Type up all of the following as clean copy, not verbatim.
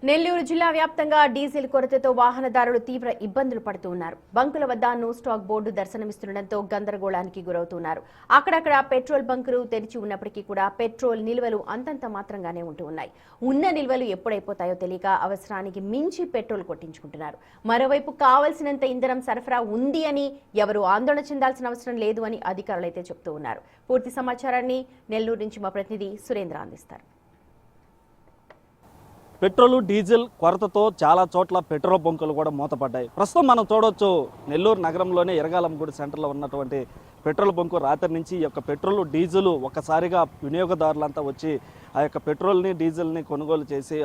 నెల్లూరు జిల్లా వ్యాప్తంగా డీజిల్ కొరతతో వాహనదారులు తీవ్ర ఇబ్బందులు పడుతున్నారు. బంకుల వద్ద నో స్టాక్ బోర్డు దర్శనమిస్తుండటంతో గందరగోళానికి గురవుతున్నారు. అక్కడక్కడ పెట్రోల్ బంకులు తెరిచి ఉన్నప్పటికీ కూడా పెట్రోల్ నిల్వలు అంతంత మాత్రంగానే ఉంటున్నాయి. ఉన్న నిల్వలు ఎప్పుడైపోతాయో తెలియక అవసరానికి మించి పెట్రోల్ కొట్టించుకుంటున్నారు. మరోవైపు కావలసినంత ఇంధనం సరఫరా ఉంది అని ఎవరు ఆందోళన చెందాల్సిన అవసరం లేదు అని అధికారులు అయితే చెబుతూ ఉన్నారు. పూర్తి సమాచారాన్ని నెల్లూరు నుంచి మా ప్రతినిధి సురేంద్ర అందిస్తారు. పెట్రోలు డీజిల్ కొరతతో చాలా చోట్ల పెట్రోల్ బంకులు కూడా మూతపడ్డాయి. ప్రస్తుతం మనం చూడవచ్చు నెల్లూరు నగరంలోనే ఎరగాలంగూడి సెంటర్లో ఉన్నటువంటి పెట్రోల్ బంకు రాత్రి నుంచి ఈ యొక్క పెట్రోల్ డీజిల్ ఒక్కసారిగా వినియోగదారులంతా వచ్చి ఆ యొక్క పెట్రోల్ని డీజిల్ని కొనుగోలు చేసి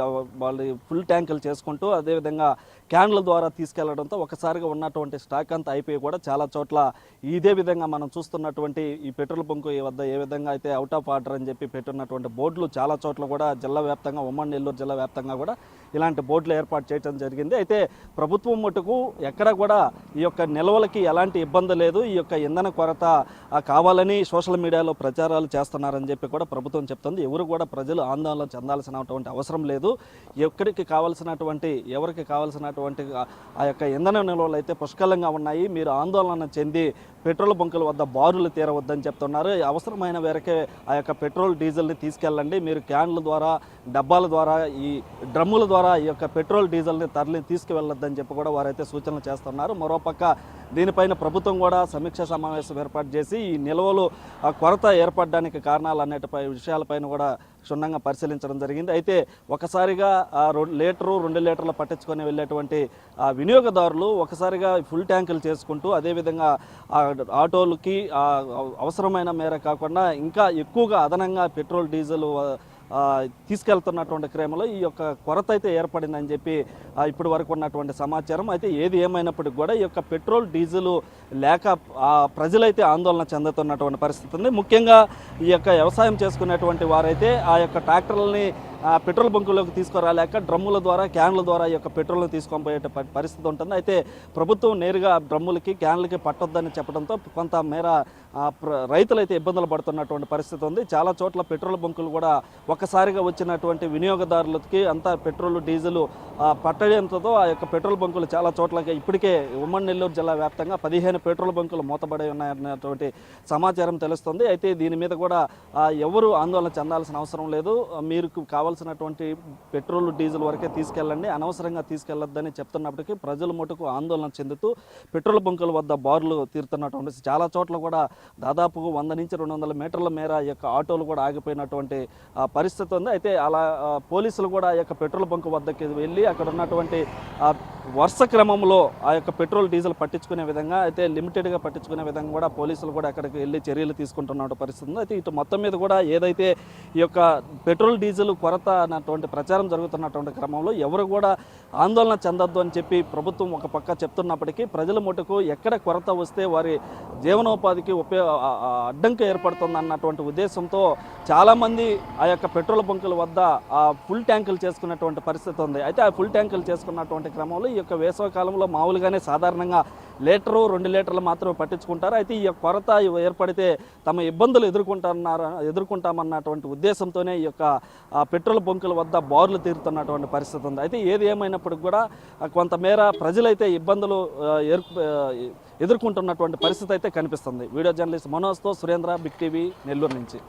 వాళ్ళు ఫుల్ ట్యాంకులు చేసుకుంటూ అదేవిధంగా క్యాన్ల ద్వారా తీసుకెళ్లడంతో ఒకసారిగా ఉన్నటువంటి స్టాక్ అంతా అయిపోయి కూడా చాలా చోట్ల ఇదే విధంగా మనం చూస్తున్నటువంటి ఈ పెట్రోల్ బంకు వద్ద ఏ విధంగా అయితే అవుట్ ఆఫ్ ఆర్డర్ అని చెప్పి పెట్టున్నటువంటి బోర్డులు చాలా చోట్ల కూడా జిల్లా వ్యాప్తంగా ఉమ్మడి నెల్లూరు జిల్లా వ్యాప్తంగా కూడా ఇలాంటి బోర్డులు ఏర్పాటు చేయడం జరిగింది. అయితే ప్రభుత్వం మటుకు ఎక్కడ కూడా ఈ యొక్క నిల్వలకి ఎలాంటి ఇబ్బంది లేదు, ఈ యొక్క ఇంధన కొరత కావాలని సోషల్ మీడియాలో ప్రచారాలు చేస్తున్నారని చెప్పి కూడా ప్రభుత్వం చెప్తుంది. ఎవరు కూడా ప్రజలు ఆందోళన చెందాల్సినటువంటి అవసరం లేదు. ఎవరికి కావాల్సినటువంటి ఆ యొక్క ఇంధన నిల్వలు అయితే పుష్కలంగా ఉన్నాయి. మీరు ఆందోళన చెంది పెట్రోల్ బంకుల వద్ద బారులు తీరవద్దని చెప్తున్నారు. అవసరమైన మేరకే ఆ యొక్క పెట్రోల్ డీజిల్ని తీసుకెళ్ళండి. మీరు క్యాన్ల ద్వారా డబ్బాల ద్వారా ఈ డ్రమ్ముల ద్వారా ఈ యొక్క పెట్రోల్ డీజిల్ని తీసుకువెళ్ళొద్దని చెప్పి కూడా వారైతే సూచనలు చేస్తున్నారు. మరోపక్క దీనిపైన ప్రభుత్వం కూడా సమీక్ష సమావేశం ఏర్పాటు చేసి ఈ నిల్వలు కొరత ఏర్పడడానికి కారణాలు అన్నిటిపై విషయాలపైన కూడా క్షుణ్ణంగా పరిశీలించడం జరిగింది. అయితే ఒకసారిగా 2 లీటర్లు పట్టించుకొని వెళ్ళేటువంటి వినియోగదారులు ఒకసారిగా ఫుల్ ట్యాంకులు చేసుకుంటూ అదేవిధంగా ఆటోలకి అవసరమైన మేర కాకుండా ఇంకా ఎక్కువగా అదనంగా పెట్రోల్ డీజిల్ తీసుకెళ్తున్నటువంటి క్రమంలో ఈ యొక్క కొరత అయితే ఏర్పడిందని చెప్పి ఇప్పటి వరకు ఉన్నటువంటి సమాచారం. అయితే ఏది ఏమైనప్పటికీ కూడా ఈ యొక్క పెట్రోల్ డీజిల్ లేక ప్రజలైతే ఆందోళన చెందుతున్నటువంటి పరిస్థితి ఉంది. ముఖ్యంగా ఈ యొక్క వ్యవసాయం చేసుకునేటువంటి వారైతే ఆ యొక్క ట్రాక్టర్లని పెట్రోల్ బంకుల్లోకి తీసుకురాలేక డ్రమ్ముల ద్వారా క్యాన్ల ద్వారా ఈ యొక్క పెట్రోల్ని తీసుకొని పోయే పరిస్థితి ఉంటుంది. అయితే ప్రభుత్వం నేరుగా డ్రమ్ములకి క్యాన్లకి పట్టొద్దని చెప్పడంతో కొంత మేర రైతులైతే ఇబ్బందులు పడుతున్నటువంటి పరిస్థితి ఉంది. చాలా చోట్ల పెట్రోల్ బంకులు కూడా ఒక్కసారిగా వచ్చినటువంటి వినియోగదారులకి అంతా పెట్రోల్ డీజిల్ పట్టడంతో ఆ యొక్క పెట్రోల్ బంకులు చాలా చోట్లకి ఇప్పటికే ఉమ్మడి నెల్లూరు జిల్లా వ్యాప్తంగా 15 పెట్రోల్ బంకులు మూతపడి ఉన్నాయన్నటువంటి సమాచారం తెలుస్తుంది. అయితే దీని మీద కూడా ఎవరు ఆందోళన చెందాల్సిన అవసరం లేదు. మీరు కావాల్సినటువంటి పెట్రోల్ డీజిల్ వరకే తీసుకెళ్ళండి, అనవసరంగా తీసుకెళ్లొద్దని చెప్తున్నప్పటికీ ప్రజలు మటుకు ఆందోళన చెందుతూ పెట్రోల్ బంకుల వద్ద బారులు తీరుతున్నటువంటి చాలా చోట్ల కూడా దాదాపు 100 నుంచి 200 మీటర్ల మేర ఈ యొక్క ఆటోలు కూడా ఆగిపోయినటువంటి పరిస్థితి ఉంది. అయితే అలా పోలీసులు కూడా ఈ యొక్క పెట్రోల్ బంకు వద్దకి వెళ్ళి అక్కడ ఉన్నటువంటి వరుస క్రమంలో ఆ యొక్క పెట్రోల్ డీజిల్ పట్టించుకునే విధంగా అయితే లిమిటెడ్గా పట్టించుకునే విధంగా కూడా పోలీసులు కూడా అక్కడికి వెళ్ళి చర్యలు తీసుకుంటున్న పరిస్థితి ఉంది. అయితే ఇటు మొత్తం మీద కూడా ఏదైతే ఈ యొక్క పెట్రోల్ డీజిల్ కొరత అన్నటువంటి ప్రచారం జరుగుతున్నటువంటి క్రమంలో ఎవరు కూడా ఆందోళన చెందొద్దు అని చెప్పి ప్రభుత్వం ఒక పక్క చెప్తున్నప్పటికీ ప్రజల మటుకు ఎక్కడ కొరత వస్తే వారి జీవనోపాధికి అడ్డంకి ఏర్పడుతుంది అన్నటువంటి ఉద్దేశంతో చాలామంది ఆ యొక్క పెట్రోల్ బంకుల వద్ద ఫుల్ ట్యాంకులు చేసుకున్నటువంటి పరిస్థితి ఉంది. అయితే ఆ ఫుల్ ట్యాంకులు చేసుకున్నటువంటి క్రమంలో ఈ యొక్క వేసవి కాలంలో మామూలుగానే సాధారణంగా 1-2 లీటర్లు మాత్రమే పట్టించుకుంటారు. అయితే ఈ కొరత ఏర్పడితే తమ ఇబ్బందులు ఎదుర్కొంటామన్నటువంటి ఉద్దేశంతోనే ఈ యొక్క పెట్రోల్ బంకుల వద్ద బారులు తీరుతున్నటువంటి పరిస్థితి ఉంది. అయితే ఏది ఏమైనప్పటికీ కూడా కొంతమేర ప్రజలైతే ఇబ్బందులు ఎదుర్కొంటున్నటువంటి పరిస్థితి అయితే కనిపిస్తుంది. వీడియో జర్నలిస్ట్ మనోజ్తో సురేంద్ర, బిగ్ టీవీ, నెల్లూరు నుంచి.